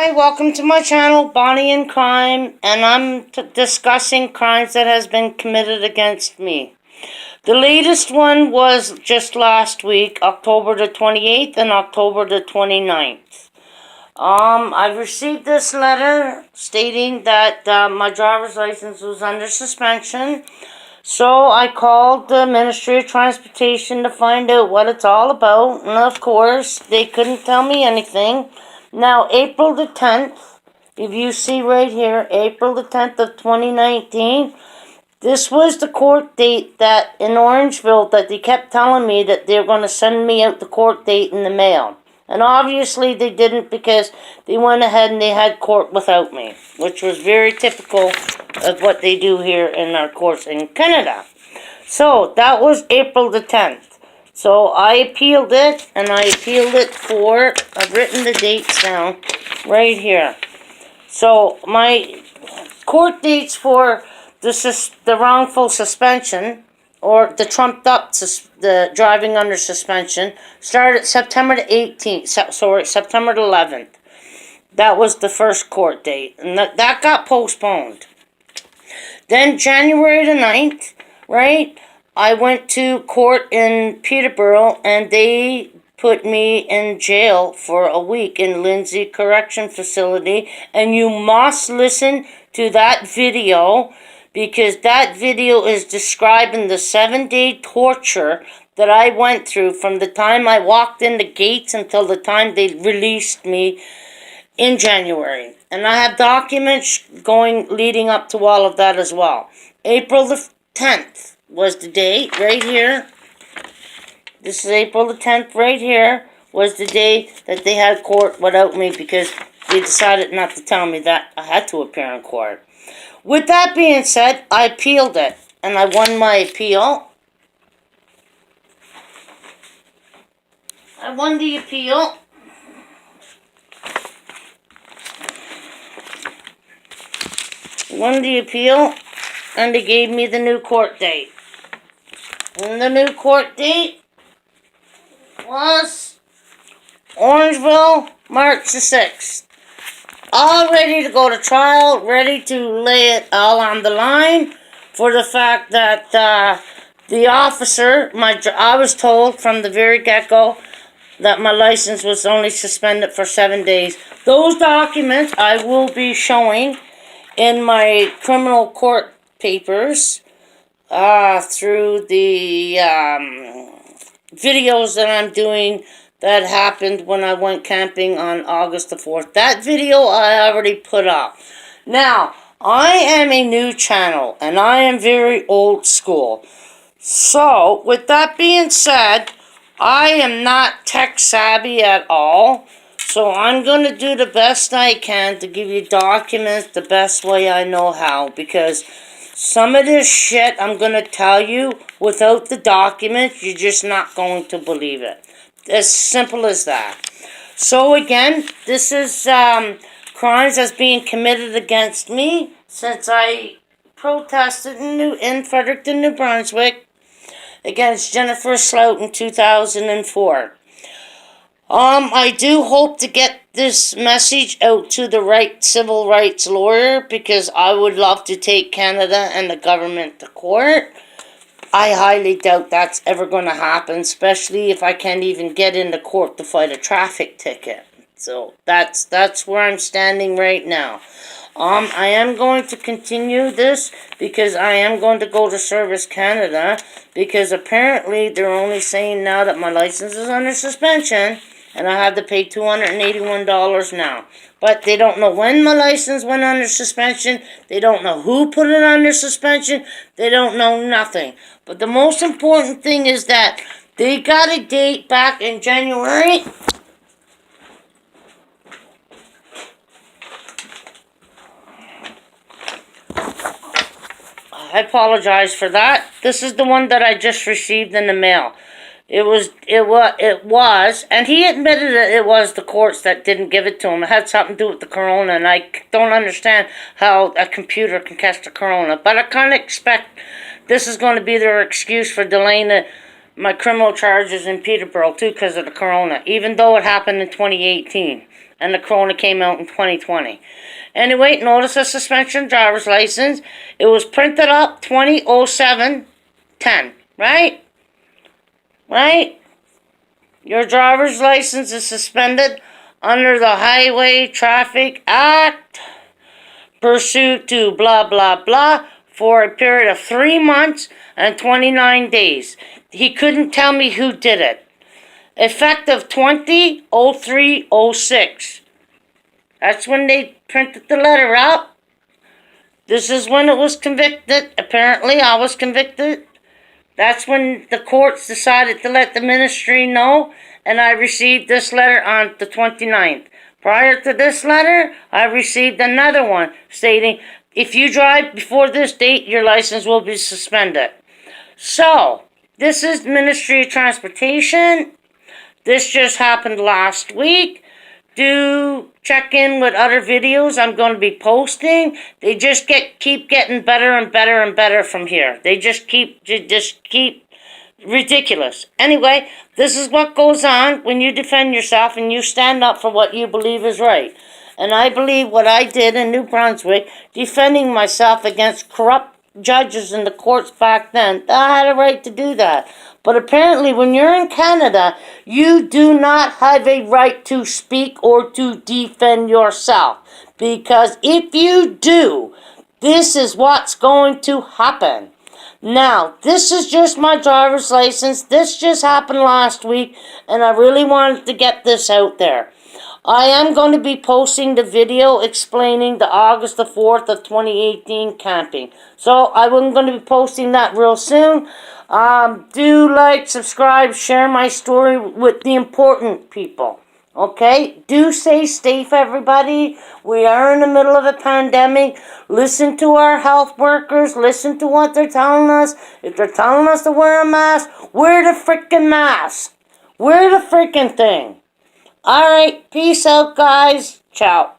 Hi, welcome to my channel, Bonnie in Crime, and I'm discussing crimes that has been committed against me. The latest one was just last week, October the 28th and October the 29th. I've received this letter stating that my driver's license was under suspension. So I called the Ministry of Transportation to find out what it's all about, and of course, they couldn't tell me anything. Now, April the 10th, if you see right here, April the 10th of 2019, this was the court date that in Orangeville that they kept telling me that they were going to send me out the court date in the mail. And obviously they didn't because they went ahead and they had court without me, which was very typical of what they do here in our courts in Canada. So that was April the 10th. So I appealed it, and I appealed it for, I've written the dates down right here. So my court dates for the wrongful suspension, or the trumped up, the driving under suspension, started September the 18th, September the 11th. That was the first court date, and that got postponed. Then January the 9th, right, I went to court in Peterborough, and they put me in jail for a week in Lindsay Correction Facility, and you must listen to that video, because that video is describing the 7-day torture that I went through from the time I walked in the gates until the time they released me in January. And I have documents leading up to all of that as well. April the 10th was the date right here. This is April the 10th right here was the day that they had court without me because they decided not to tell me that I had to appear in court. With that being said, I appealed it, and I won my appeal. I won the appeal. And they gave me the new court date. And the new court date was Orangeville, March the 6th. All ready to go to trial, ready to lay it all on the line for the fact that the officer, I was told from the very get-go that my license was only suspended for 7 days. Those documents I will be showing in my criminal court papers through the videos that I'm doing that happened when I went camping on August the 4th. That video I already put up. Now, I am a new channel, and I am very old school. So, with that being said, I am not tech savvy at all. So, I'm going to do the best I can to give you documents the best way I know how. Because some of this shit I'm going to tell you without the documents, you're just not going to believe it. As simple as that. So again, this is crimes that's being committed against me since I protested in Fredericton, New Brunswick against Jennifer Slout in 2004. I do hope to get this message out to the right civil rights lawyer because I would love to take Canada and the government to court. I highly doubt that's ever going to happen, especially if I can't even get into court to fight a traffic ticket. So that's where I'm standing right now. I am going to continue this because I am going to go to Service Canada because apparently they're only saying now that my license is under suspension and I have to pay $281 now. But they don't know when my license went under suspension. They don't know who put it under suspension. They don't know nothing. But the most important thing is that they got a date back in January. I apologize for that. This is the one that I just received in the mail. It was, and he admitted that it was the courts that didn't give it to him. It had something to do with the corona, and I don't understand how a computer can catch the corona. But I kind of expect this is going to be their excuse for delaying my criminal charges in Peterborough, too, because of the corona, even though it happened in 2018. and the corona came out in 2020. Anyway, notice of suspension driver's license. It was printed up 20/07/10, right? Right? Your driver's license is suspended under the Highway Traffic Act, pursuant to blah blah blah, for a period of 3 months and 29 days. He couldn't tell me who did it. Effective 20/03/06. That's when they printed the letter out. This is when it was convicted. Apparently, I was convicted. That's when the courts decided to let the ministry know, and I received this letter on the 29th. Prior to this letter, I received another one stating, if you drive before this date, your license will be suspended. So, this is Ministry of Transportation. This just happened last week. Do check in with other videos I'm going to be posting. They just keep getting better and better and better from here. They just keep ridiculous. Anyway, this is what goes on when you defend yourself and you stand up for what you believe is right. And I believe what I did in New Brunswick, defending myself against corrupt judges in the courts back then, I had a right to do that. But apparently when you're in Canada, you do not have a right to speak or to defend yourself. Because if you do, this is what's going to happen. Now, this is just my driver's license. This just happened last week, and I really wanted to get this out there. I am going to be posting the video explaining the August the 4th of 2018 camping. So, I'm going to be posting that real soon. Do like, subscribe, share my story with the important people. Okay? Do stay safe, everybody. We are in the middle of a pandemic. Listen to our health workers. Listen to what they're telling us. If they're telling us to wear a mask, wear the freaking mask. Wear the freaking thing. Alright, peace out, guys. Ciao.